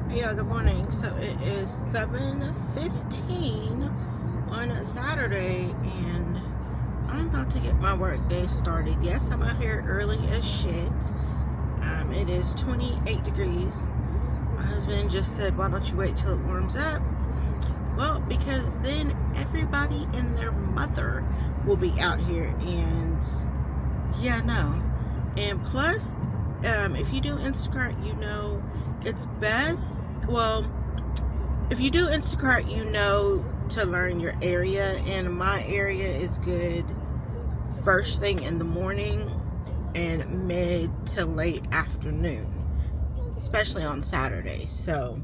Hey y'all, good morning. So it is 7:15 on a Saturday and I'm about to get my work day started. Yes, I'm out here early as shit. It is 28 degrees. My husband just said, why don't you wait till it warms up? Well, because then everybody and their mother will be out here, and yeah, no. And plus, if you do Instacart, you know it's best. Well, if you do Instacart, you know to learn your area, and my area is good first thing in the morning and mid to late afternoon, especially on Saturday. So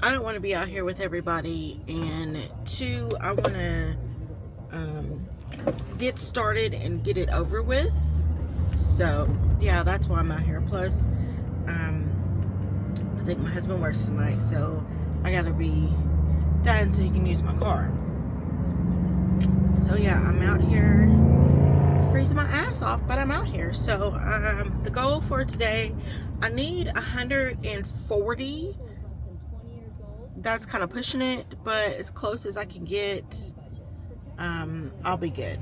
I don't want to be out here with everybody, and two, I want to get started and get it over with. So yeah, that's why I'm out here. Plus I think my husband works tonight, so I gotta be done so he can use my car. So yeah, I'm out here freezing my ass off, but I'm out here. So the goal for today, I need 140. That's kind of pushing it, but as close as I can get, I'll be good.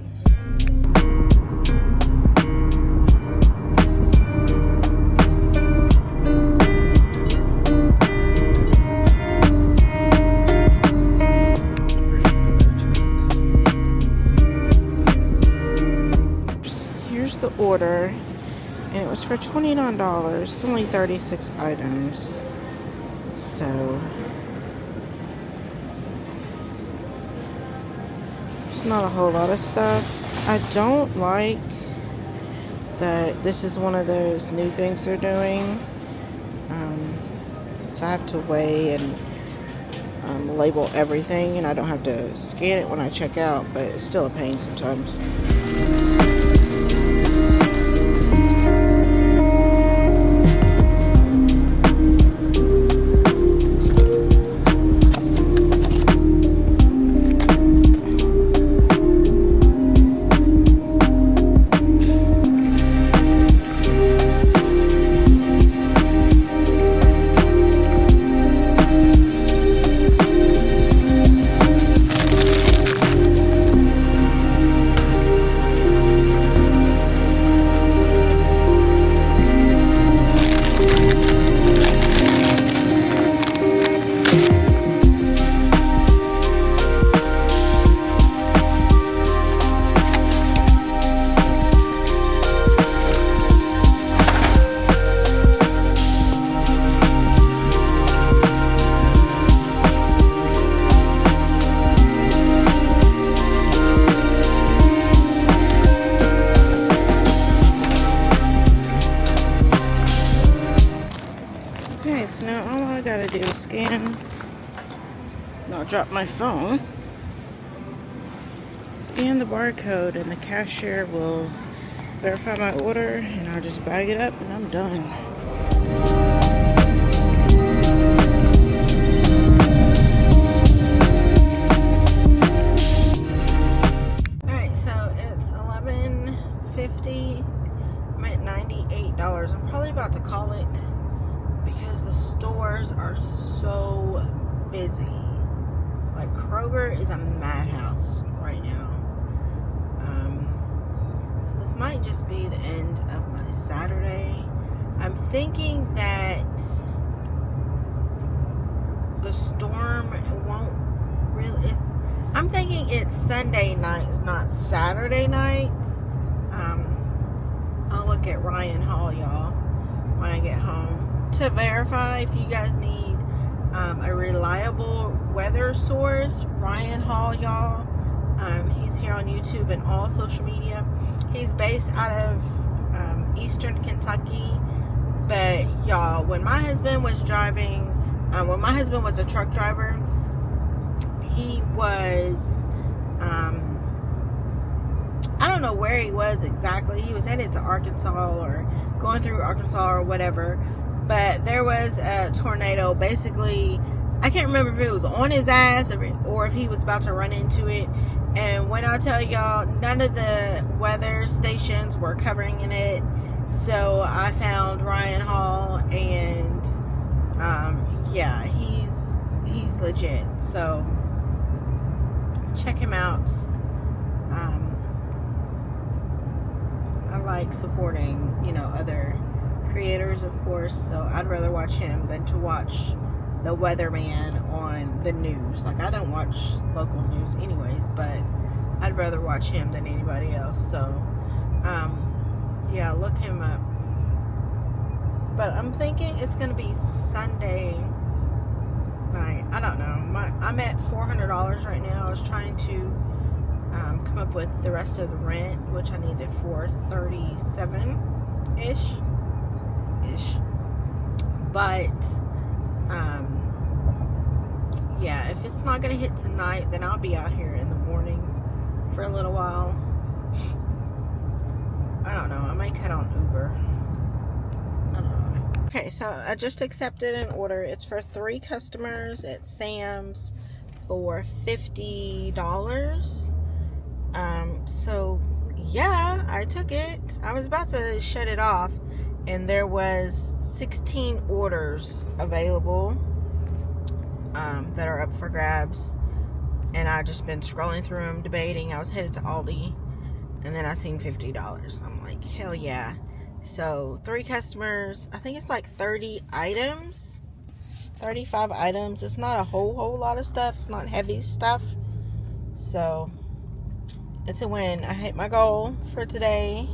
Here's the order, and it was for $29. It's only 36 items. So it's not a whole lot of stuff. I don't like that this is one of those new things they're doing. So I have to weigh and label everything, and I don't have to scan it when I check out, but it's still a pain sometimes. Okay, so now all I gotta do is scan. I'll drop my phone. Scan the barcode, and the cashier will verify my order, and I'll just bag it up, and I'm done. Alright, so it's $11.50. I'm at $98. I'm probably about to call it, because the stores are so busy. Like, Kroger is a madhouse right now. So this might just be the end of my Saturday. I'm thinking that the storm won't really... I'm thinking it's Sunday night, not Saturday night. I'll look at Ryan Hall, y'all, when I get home, to verify. If you guys need a reliable weather source, Ryan Hall, y'all. He's here on YouTube and all social media. He's based out of Eastern Kentucky, but y'all, when my husband was driving, when my husband was a truck driver, he was I don't know where he was exactly. He was headed to Arkansas or going through Arkansas or whatever. But there was a tornado. Basically, I can't remember if it was on his ass or if he was about to run into it. And when I tell y'all, none of the weather stations were covering in it. So I found Ryan Hall, and yeah, he's legit. So check him out. I like supporting, other creators, of course. So I'd rather watch him than to watch the weatherman on the news. Like, I don't watch local news anyways, but I'd rather watch him than anybody else. So yeah, look him up. But I'm thinking it's gonna be Sunday night. I don't know. I'm at $400 right now. I was trying to come up with the rest of the rent, which I needed for 37-ish. But yeah, if it's not gonna hit tonight, then I'll be out here in the morning for a little while. I don't know. I might cut on Uber. I don't know. Okay, so I just accepted an order. It's for 3 customers at Sam's for $50. So yeah, I took it. I was about to shut it off, and there was 16 orders available that are up for grabs, and I just been scrolling through them, debating. I was headed to Aldi, and then I seen $50. I'm like, hell yeah. So 3 customers, I think it's like 30 items, 35 items. It's not a whole lot of stuff. It's not heavy stuff. So it's a win. I hit my goal for today.